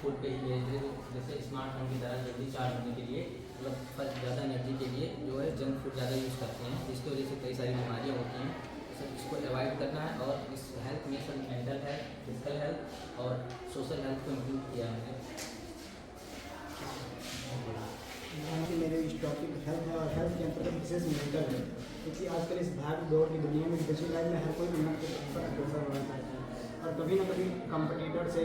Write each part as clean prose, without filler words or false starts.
Full पे ही जैसे smartphone की तरह जल्दी चार्ज होने के लिए मतलब ज़्यादा एनर्जी के लिए जो है जंक फूड ज़्यादा यूज़ करते हैं, जिसकी वजह से कई सारी बीमारियाँ होती हैं। सर इसको अवॉइड करना है और इस हेल्थ में sir mental health, physical health और सोशल हेल्थ को इम्प्रूव किया है। मेरे इस टॉपिक हेल्थ और हेल्थ के अंतर्गत विशेष मेंटल है, क्योंकि आजकल इस भाग दौड़ की दुनिया में डिजिटल लाइफ में हर कोई उन्नत पर अग्रसर होना चाहता है और कभी ना कभी कंपटीटर से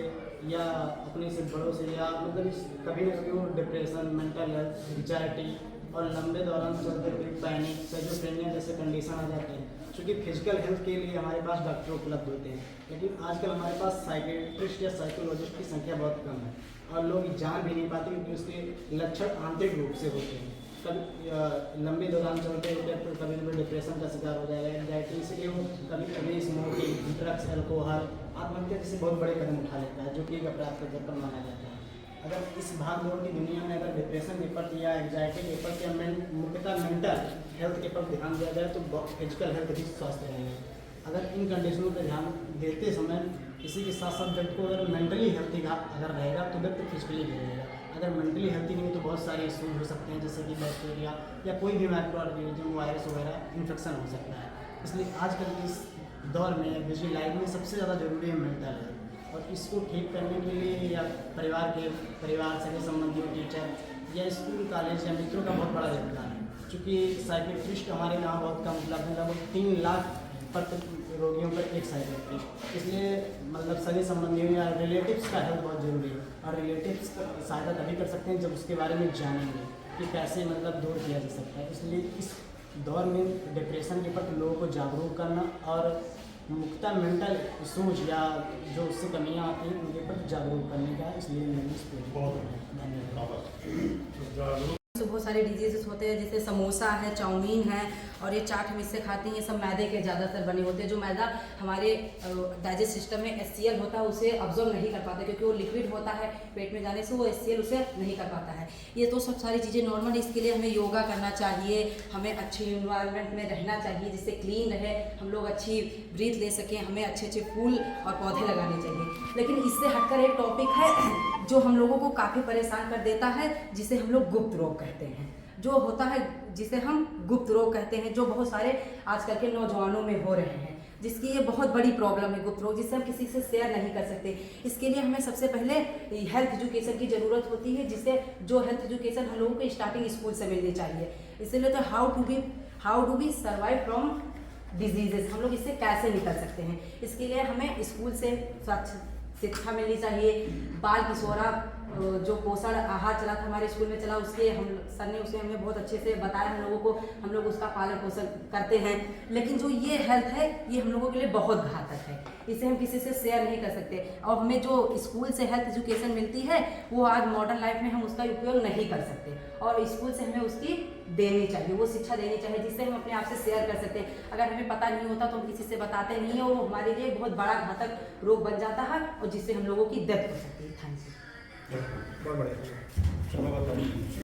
या अपने से बड़ों से या मतलब कभी ना कभी वो डिप्रेशन, मेंटल हेल्थ, एंग्जाइटी और लंबे दौरान चलते हुए पैनिक, सेजोफ्रेनिया जैसे कंडीशन आ जाते हैं। क्योंकि फिजिकल हेल्थ के लिए हमारे पास डॉक्टर उपलब्ध होते हैं, लेकिन आजकल हमारे पास साइकेट्रिस्ट या साइकोलॉजिस्ट की संख्या बहुत कम है और लोग जान भी नहीं पाते क्योंकि उसके लक्षण आंतरिक रूप से होते हैं। कभी लंबे दौरान चलते हुए तो कभी कभी डिप्रेशन का शिकार हो जाएगा, एंग्जाइटी, इसलिए वो कभी कभी स्मोकिंग, ड्रग्स, अल्कोहल, आत्महत्या जैसे बहुत बड़े कदम उठा लेता है, जो कि एक अपराध के तौर पर माना जाता है। अगर इस भाग दौड़ की दुनिया में अगर डिप्रेशन के प्रति या एंग्जाइटी के प्रति या मुख्यतः मेंटल हेल्थ के प्रति ध्यान दिया जाए तो फिजिकल हेल्थ भी स्वस्थ रहेंगे। अगर इन कंडीशनों पर ध्यान देते समय इसी के साथ साथ व्यक्ति को अगर मेंटली हेल्थी अगर रहेगा तो व्यक्ति फिजिकली भी रहेगा। अगर मेंटली हेल्थी नहीं तो बहुत सारे इश्यूज हो सकते हैं, जैसे कि बैक्टीरिया या कोई भी माइक्रो ऑर्गेनिज्म, वायरस वगैरह इन्फेक्शन हो सकता है। इसलिए आजकल के इस दौर में बिजी लाइफ में सबसे ज़्यादा जरूरी है मेंटल हेल्थ, और इसको ठीक करने के लिए या परिवार सगे संबंधियों, टीचर या स्कूल, कॉलेज या मित्रों का बहुत बड़ा योगदान है। चूँकि साइकेट्रिस्ट हमारे यहाँ बहुत कम उपलब्ध है, लगभग 3 लाख प्रति रोगियों पर एक साइकेट्रिस्ट, इसलिए मतलब सगे संबंधियों या रिलेटिव्स का हेल्थ बहुत जरूरी है। और रिलेटिव्स सहायता तभी कर सकते हैं जब उसके बारे में जानेंगे कि कैसे मतलब दूर किया जा सकता है। इसलिए इस दौर में डिप्रेशन के प्रति लोगों को जागरूक करना और मुख्यतः मेंटल इशूज या जो उससे कमियाँ आती हैं उनके प्रति जागरूक करने का है। इसलिए मैंने इस धन्यवाद। बहुत सारे डिजीजेस होते हैं, जैसे समोसा है, चाउमीन है और ये चाट हम इससे खाते हैं, ये सब मैदे के ज़्यादातर बने होते हैं। जो मैदा हमारे डाइजेस्ट सिस्टम में HCl होता है उसे ऑब्जर्व नहीं कर पाता, क्योंकि वो लिक्विड होता है, पेट में जाने से वो HCl उसे नहीं कर पाता है। ये तो सब सारी चीज़ें नॉर्मल, इसके लिए हमें योगा करना चाहिए, हमें अच्छे इन्वायरमेंट में रहना चाहिए जिससे क्लीन रहे, हम लोग अच्छी ब्रीथ ले सकें, हमें अच्छे अच्छे फूल और पौधे लगाने चाहिए। लेकिन इससे हटकर एक टॉपिक है जो हम लोगों को काफ़ी परेशान कर देता है, जिसे हम लोग गुप्त रोग कहते हैं। जो होता है जिसे हम गुप्त रोग कहते हैं, जो बहुत सारे आजकल के नौजवानों में हो रहे हैं, जिसकी ये बहुत बड़ी प्रॉब्लम है गुप्त रोग, जिससे हम किसी से शेयर नहीं कर सकते। इसके लिए हमें सबसे पहले हेल्थ एजुकेशन की ज़रूरत होती है, जिससे जो हेल्थ एजुकेशन हम लोगों को स्टार्टिंग स्कूल से मिलनी चाहिए। इसलिए तो how do we survive from diseases, हम लोग इससे कैसे निकल सकते हैं, इसके लिए हमें स्कूल से शिक्षा मिलनी चाहिए। बाल किशोरा जो पोषण आहार चला था हमारे स्कूल में चला, उसके हम सर ने उसे हमें बहुत अच्छे से बताया हम लोगों को, हम लोग उसका पालन पोषण करते हैं। लेकिन जो ये हेल्थ है ये हम लोगों के लिए बहुत घातक है, इसे हम किसी से शेयर नहीं कर सकते। और हमें जो स्कूल से हेल्थ एजुकेशन मिलती है वो आज मॉडर्न लाइफ में हम उसका उपयोग नहीं कर सकते, और स्कूल से हमें उसकी देनी चाहिए, वो शिक्षा देनी चाहिए जिससे हम अपने आप से शेयर कर सकते हैं। अगर हमें पता नहीं होता तो हम किसी से बताते नहीं है, वो हमारे लिए बहुत बड़ा घातक रोग बन जाता है और जिससे हम लोगों की डेथ हो सकती है। Thank you. बहुत बढ़िया।